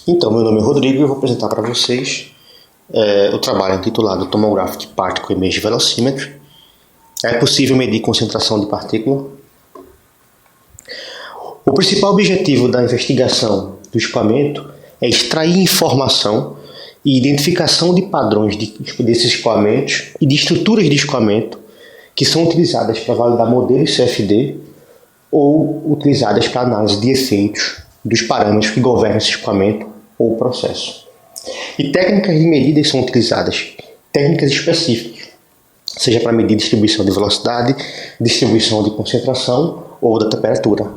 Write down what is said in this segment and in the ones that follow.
Então, meu nome é Rodrigo e eu vou apresentar para vocês o trabalho intitulado Tomographic Particle Image Velocimetry. É possível medir concentração de partícula? O principal objetivo da investigação do escoamento é extrair informação e identificação de padrões desses escoamentos e de estruturas de escoamento que são utilizadas para validar modelos CFD ou utilizadas para análise de efeitos dos parâmetros que governam esse escoamento ou processo. E técnicas de medida são utilizadas, técnicas específicas, seja para medir distribuição de velocidade, distribuição de concentração ou da temperatura.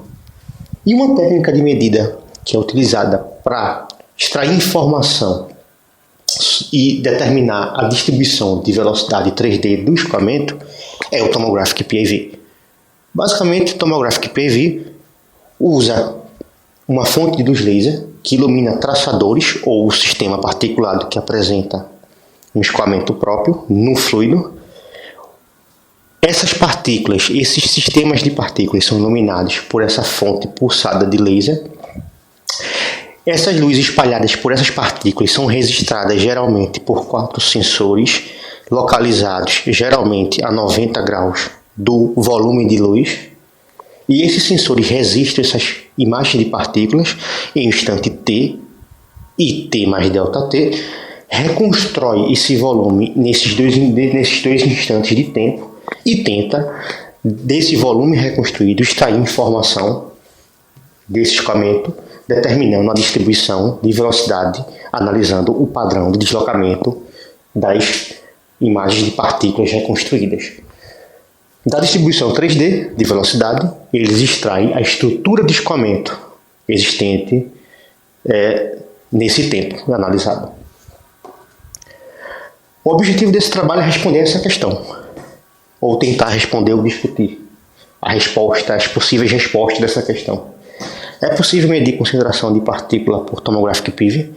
E uma técnica de medida que é utilizada para extrair informação e determinar a distribuição de velocidade 3D do escoamento é o Tomographic PAV. Basicamente, o Tomographic PAV usa uma fonte de luz laser que ilumina traçadores ou o sistema particulado que apresenta um escoamento próprio no fluido. Essas partículas, esses sistemas de partículas são iluminados por essa fonte pulsada de laser. Essas luzes espalhadas por essas partículas são registradas geralmente por 4 sensores localizados geralmente a 90 graus do volume de luz. E esses sensores registram essas imagens de partículas em um instante t e t mais ΔT, reconstrói esse volume nesses dois instantes de tempo e tenta, desse volume reconstruído, extrair informação desse escoamento, determinando a distribuição de velocidade, analisando o padrão de deslocamento das imagens de partículas reconstruídas. Da distribuição 3D de velocidade, eles extraem a estrutura de escoamento existente nesse tempo analisado. O objetivo desse trabalho é responder essa questão, ou tentar responder ou discutir as possíveis respostas dessa questão. É possível medir concentração de partícula por Tomographic PAV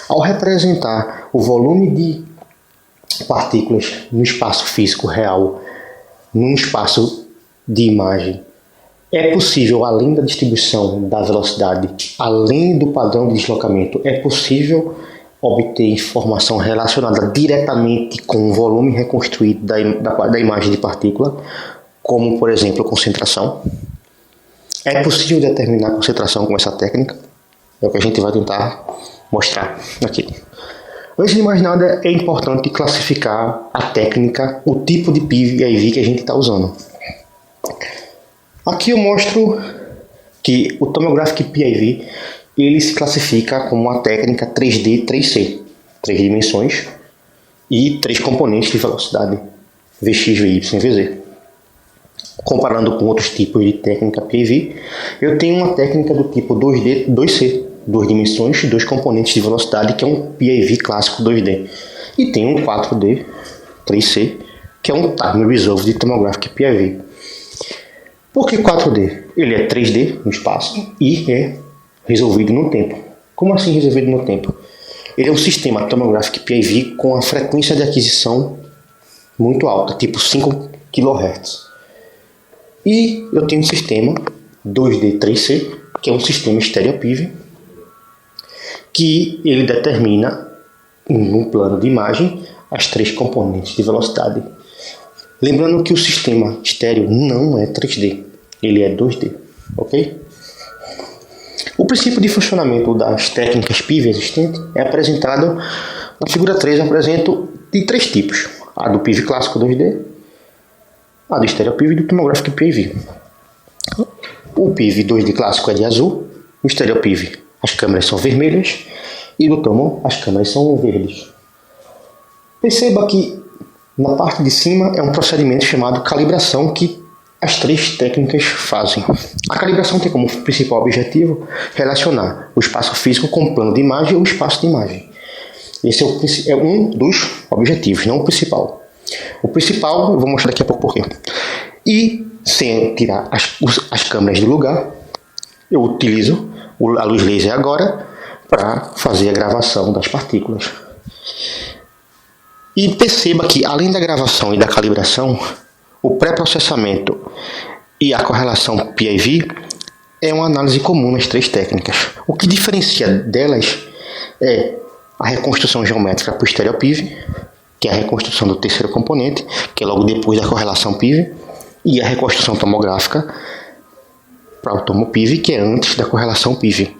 ao representar o volume de partículas no espaço físico real, num espaço de imagem. É possível, além da distribuição da velocidade, além do padrão de deslocamento, é possível obter informação relacionada diretamente com o volume reconstruído da imagem de partícula, como, por exemplo, concentração. É possível determinar a concentração com essa técnica, é o que a gente vai tentar mostrar aqui. Antes de mais nada, é importante classificar a técnica, o tipo de PAV que a gente está usando. Aqui eu mostro que o Tomographic PAV ele se classifica como uma técnica 3D 3C, 3 dimensões e 3 componentes de velocidade, Vx, Vy, Vz. Comparando com outros tipos de técnica PAV, eu tenho uma técnica do tipo 2D 2C, 2 dimensões e 2 componentes de velocidade, que é um PAV clássico 2D. E tem um 4D 3C, que é um Time Resolved Tomographic PAV. Por que 4D? Ele é 3D no espaço e é resolvido no tempo. Como assim resolvido no tempo? Ele é um sistema Tomographic PAV com a frequência de aquisição muito alta, tipo 5 kHz. E eu tenho um sistema 2D 3C, que é um sistema Stereo PAV, que ele determina, no plano de imagem, as 3 componentes de velocidade. Lembrando que o sistema estéreo não é 3D, ele é 2D, ok? O princípio de funcionamento das técnicas PAV existentes é apresentado na figura 3, apresento de 3 tipos: a do PAV clássico 2D, a do Stereo PAV e do Tomographic PAV. O PAV 2D clássico é de azul, o Stereo PAV as câmeras são vermelhas e no Tomo as câmeras são verdes. Perceba que na parte de cima é um procedimento chamado calibração que as 3 técnicas fazem. A calibração tem como principal objetivo relacionar o espaço físico com o plano de imagem ou o espaço de imagem. Esse é um dos objetivos, não o principal. O principal eu vou mostrar daqui a pouco porquê. E sem tirar as câmeras do lugar, eu utilizo a luz laser agora para fazer a gravação das partículas. E perceba que, além da gravação e da calibração, o pré-processamento e a correlação PAV é uma análise comum nas 3 técnicas. O que diferencia delas é a reconstrução geométrica posterior PIV, que é a reconstrução do terceiro componente, que é logo depois da correlação PIV, e a reconstrução tomográfica para o tomo PIV, que é antes da correlação PIV.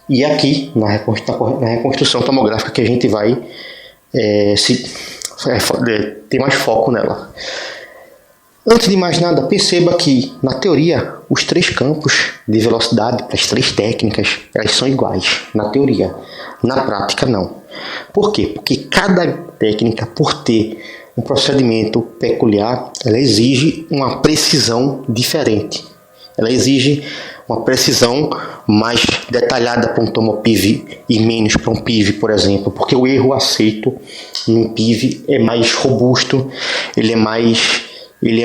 E aqui, na reconstrução tomográfica, que a gente vai ter mais foco nela. Antes de mais nada, perceba que, na teoria, os três campos de velocidade para as três técnicas, elas são iguais, na teoria. Na prática, não. Por quê? Porque cada técnica, por ter um procedimento peculiar, ela exige uma precisão diferente. Ela exige uma precisão mais detalhada para um tomo PIV e menos para um PIV, por exemplo, porque o erro aceito num PIV é mais robusto, ele é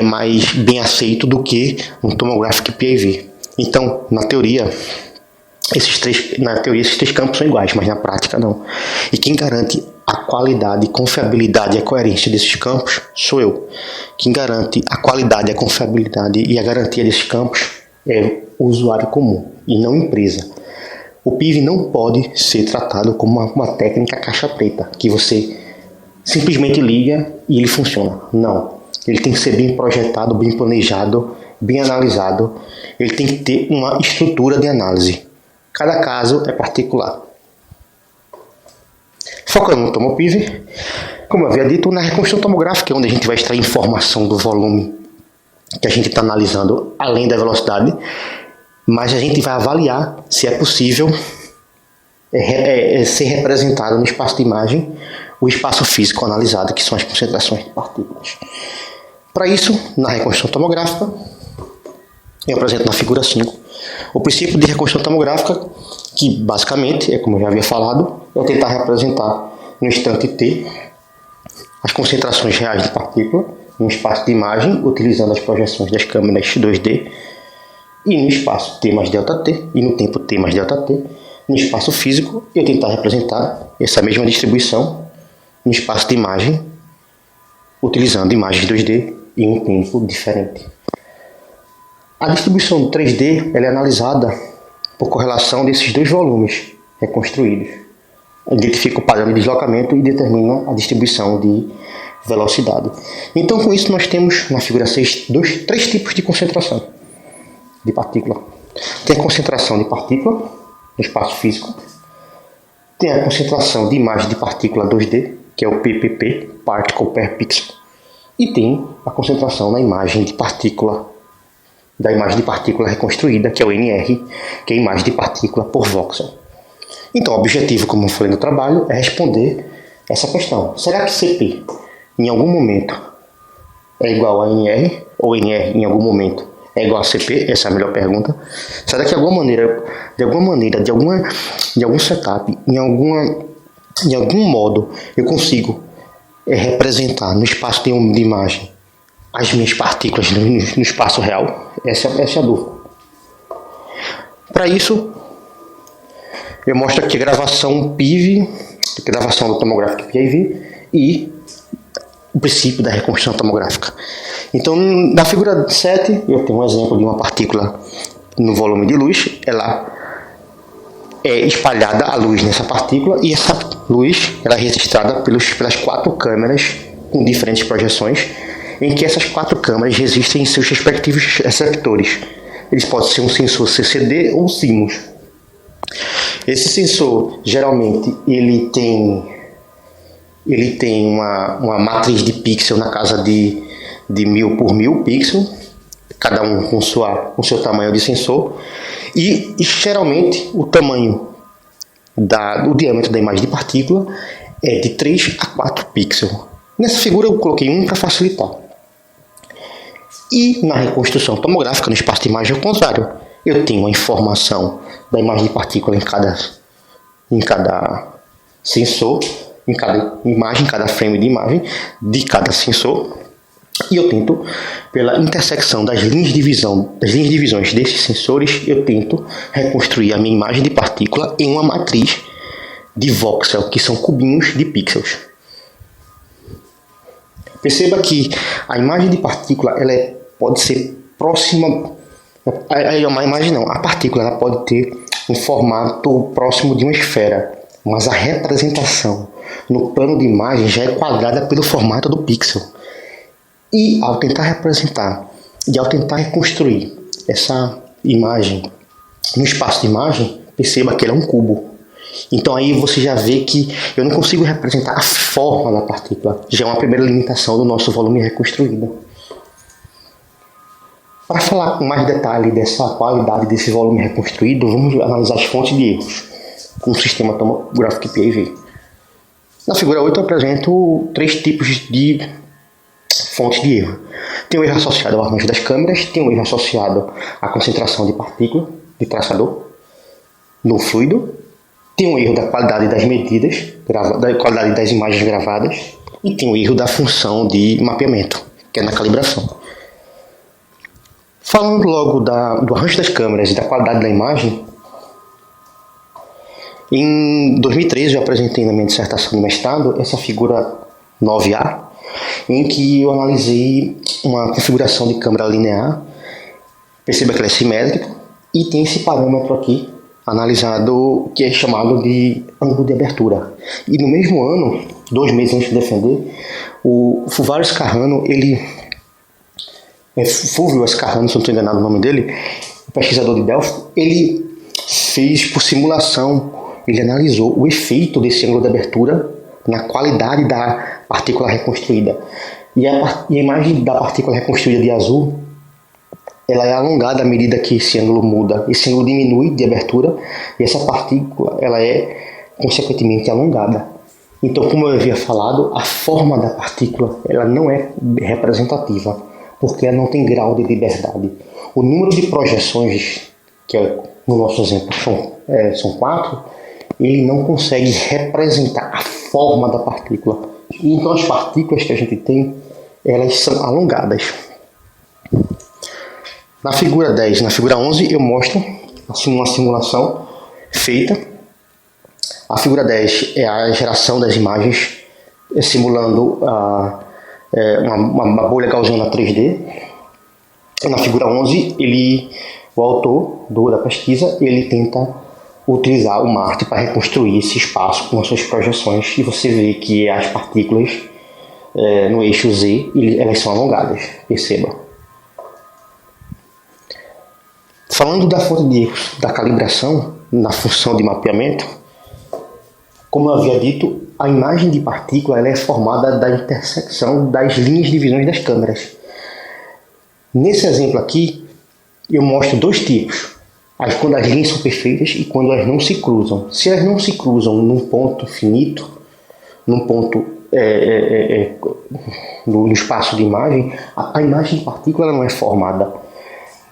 mais bem aceito do que um tomográfico PIV. Então, na teoria, esses três campos são iguais, mas na prática não. E quem garante a qualidade, confiabilidade e a coerência desses campos sou eu. Quem garante a qualidade, a confiabilidade e a garantia desses campos é o usuário comum e não empresa. O PIV não pode ser tratado como uma técnica caixa preta, que você simplesmente liga e ele funciona. Não. Ele tem que ser bem projetado, bem planejado, bem analisado. Ele tem que ter uma estrutura de análise. Cada caso é particular. Focando no tomo PIV, como eu havia dito, na reconstrução tomográfica, onde a gente vai extrair informação do volume que a gente está analisando, além da velocidade, mas a gente vai avaliar se é possível ser representado no espaço de imagem o espaço físico analisado, que são as concentrações de partículas. Para isso, na reconstrução tomográfica, eu apresento na figura 5 o princípio de reconstrução tomográfica, que basicamente, como eu já havia falado, é tentar representar no instante t as concentrações reais de partícula no espaço de imagem, utilizando as projeções das câmeras 2D, e no espaço t mais ΔT, e no tempo t mais ΔT, no espaço físico, eu tentar representar essa mesma distribuição no espaço de imagem, utilizando imagens 2D em um tempo diferente. A distribuição do 3D ela é analisada por correlação desses dois volumes reconstruídos. Identifica o padrão de deslocamento e determina a distribuição de velocidade. Então, com isso, nós temos na figura 6 três tipos de concentração de partícula. Tem a concentração de partícula no espaço físico, tem a concentração de imagem de partícula 2D, que é o PPP, Particle Per Pixel, e tem a concentração na imagem de partícula, da imagem de partícula reconstruída, que é o NR, que é a imagem de partícula por voxel. Então, o objetivo, como eu falei no trabalho, é responder essa questão. Será que CP, em algum momento, é igual a NR, ou NR, em algum momento, é igual a CP? Essa é a melhor pergunta. Será que, de algum setup, em algum modo, eu consigo representar no espaço de imagem as minhas partículas no espaço real? Essa é a dúvida. Para isso, eu mostro aqui a gravação PIV, a gravação do tomográfico PIV e o princípio da reconstrução tomográfica. Então, na figura 7, eu tenho um exemplo de uma partícula no volume de luz. Ela é espalhada a luz nessa partícula e essa luz ela é registrada pelas 4 câmeras com diferentes projeções, em que essas 4 câmeras resistem em seus respectivos receptores. Eles podem ser um sensor CCD ou CMOS. Esse sensor, geralmente, ele tem uma matriz de pixel na casa de 1000 por 1000 pixels, cada um com seu tamanho de sensor, e geralmente o diâmetro da imagem de partícula é de 3 a 4 pixels. Nessa figura eu coloquei um para facilitar. E na reconstrução tomográfica, no espaço de imagem, é o contrário. Eu tenho a informação da imagem de partícula em cada sensor, em cada imagem, em cada frame de imagem de cada sensor, e eu tento, pela intersecção das linhas de visões desses sensores, eu tento reconstruir a minha imagem de partícula em uma matriz de voxel, que são cubinhos de pixels. Perceba que a imagem de partícula pode ser próxima. A partícula ela pode ter um formato próximo de uma esfera, mas a representação no plano de imagem já é quadrada pelo formato do pixel. E ao tentar representar e ao tentar reconstruir essa imagem no espaço de imagem, perceba que ele é um cubo. Então aí você já vê que eu não consigo representar a forma da partícula. Já é uma primeira limitação do nosso volume reconstruído. Para falar com mais detalhe dessa qualidade desse volume reconstruído, vamos analisar as fontes de erros com o sistema tomográfico PIV. Na figura 8 eu apresento 3 tipos de fontes de erro. Tem o erro associado ao arranjo das câmeras, tem o erro associado à concentração de partícula de traçador no fluido, tem o erro da qualidade das medidas, da qualidade das imagens gravadas, e tem o erro da função de mapeamento, que é na calibração. Falando logo do arranjo das câmeras e da qualidade da imagem, em 2013 eu apresentei na minha dissertação de mestrado essa figura 9A, em que eu analisei uma configuração de câmera linear. Perceba que ela é simétrica e tem esse parâmetro aqui analisado, que é chamado de ângulo de abertura. E no mesmo ano, 2 meses antes de defender, o Fulvio Scarrano, Fulvio Scarrano, se não estou enganado o nome dele, o pesquisador de Delft, ele fez por simulação, ele analisou o efeito desse ângulo de abertura na qualidade da partícula reconstruída. E a imagem da partícula reconstruída de azul, ela é alongada à medida que esse ângulo muda. Esse ângulo diminui de abertura e essa partícula ela é consequentemente alongada. Então, como eu havia falado, a forma da partícula ela não é representativa, porque ela não tem grau de liberdade. O número de projeções, que no nosso exemplo são 4, ele não consegue representar a forma da partícula. Então as partículas que a gente tem, elas são alongadas. Na figura 10 e na figura 11 eu mostro uma simulação feita. A figura 10 é a geração das imagens simulando uma bolha gaussiana 3D. Na figura 11, o autor da pesquisa, ele tenta utilizar o Marte para reconstruir esse espaço com as suas projeções, e você vê que as partículas no eixo Z, elas são alongadas, perceba. Falando da fonte de erros da calibração na função de mapeamento, como eu havia dito, a imagem de partícula ela é formada da intersecção das linhas de visões das câmeras. Nesse exemplo aqui, eu mostro 2 tipos. Quando as linhas são perfeitas e quando elas não se cruzam. Se elas não se cruzam num ponto finito, num ponto no espaço de imagem, a imagem de partícula não é formada.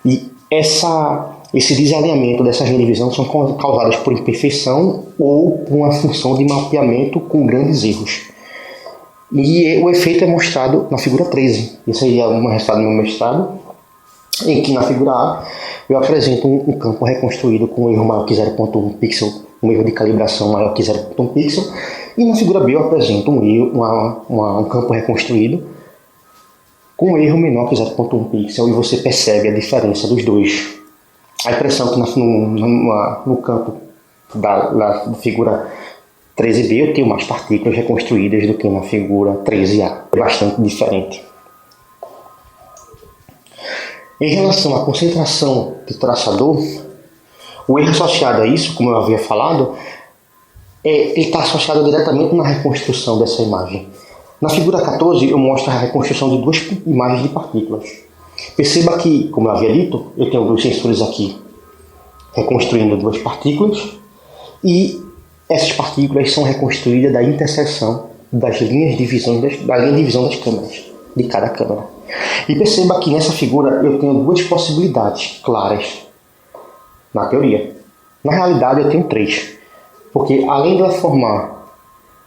E esse desalinhamento dessas linhas de visão são causadas por imperfeição ou por uma função de mapeamento com grandes erros. E o efeito é mostrado na figura 13. Esse aí é um resultado do meu mestrado, em que na figura A eu apresento um campo reconstruído com um erro maior que 0.1 pixel, um erro de calibração maior que 0.1 pixel, e na figura B eu apresento um campo reconstruído com um erro menor que 0.1 pixel, e você percebe a diferença dos dois. A impressão que no campo da figura 13B eu tenho mais partículas reconstruídas do que na figura 13A. É bastante diferente. Em relação à concentração de traçador, o erro associado a isso, como eu havia falado, ele está associado diretamente na reconstrução dessa imagem. Na figura 14 eu mostro a reconstrução de 2 imagens de partículas. Perceba que, como eu havia dito, eu tenho 2 sensores aqui reconstruindo 2 partículas, e essas partículas são reconstruídas da interseção das linhas de visão das câmeras, de cada câmera. E perceba que nessa figura eu tenho 2 possibilidades claras na teoria. Na realidade eu tenho 3, porque além de ela formar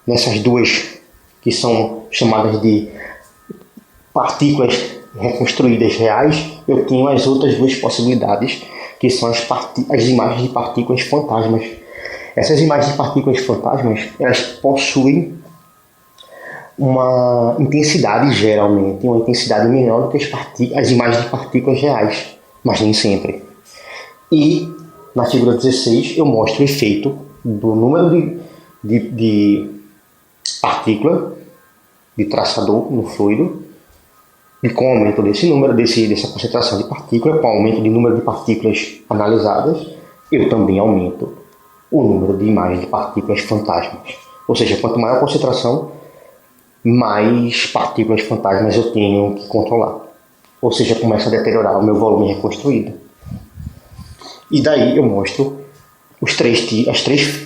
nessas 2 que são chamadas de partículas reconstruídas reais, eu tenho as outras 2 possibilidades, que são as imagens de partículas fantasmas. Essas imagens de partículas fantasmas, elas possuem uma intensidade, geralmente, uma intensidade menor do que as imagens de partículas reais, mas nem sempre. E Na figura 16 eu mostro o efeito do número de partícula de traçador no fluido, e com o aumento desse número, dessa concentração de partícula, com o aumento de número de partículas analisadas, eu também aumento o número de imagens de partículas fantasmas. Ou seja, quanto maior a concentração, mais partículas fantasmas eu tenho que controlar. Ou seja, começa a deteriorar o meu volume reconstruído. E daí eu mostro as três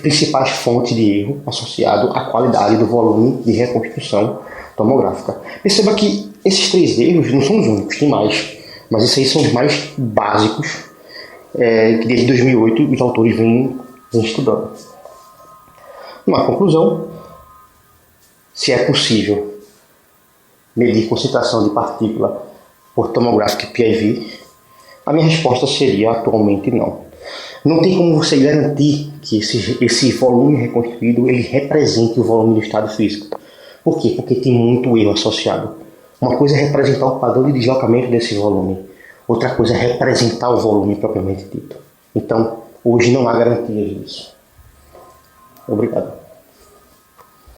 principais fontes de erro associado à qualidade do volume de reconstrução tomográfica. Perceba que esses 3 erros não são os únicos, tem mais, mas esses aí são os mais básicos que desde 2008 os autores vêm estudando. Uma conclusão: se é possível medir concentração de partícula por tomográfico PIV, a minha resposta seria atualmente não. Não tem como você garantir que esse volume reconstruído ele represente o volume do estado físico. Por quê? Porque tem muito erro associado. Uma coisa é representar o padrão de deslocamento desse volume, outra coisa é representar o volume propriamente dito. Então, hoje não há garantias disso. Obrigado.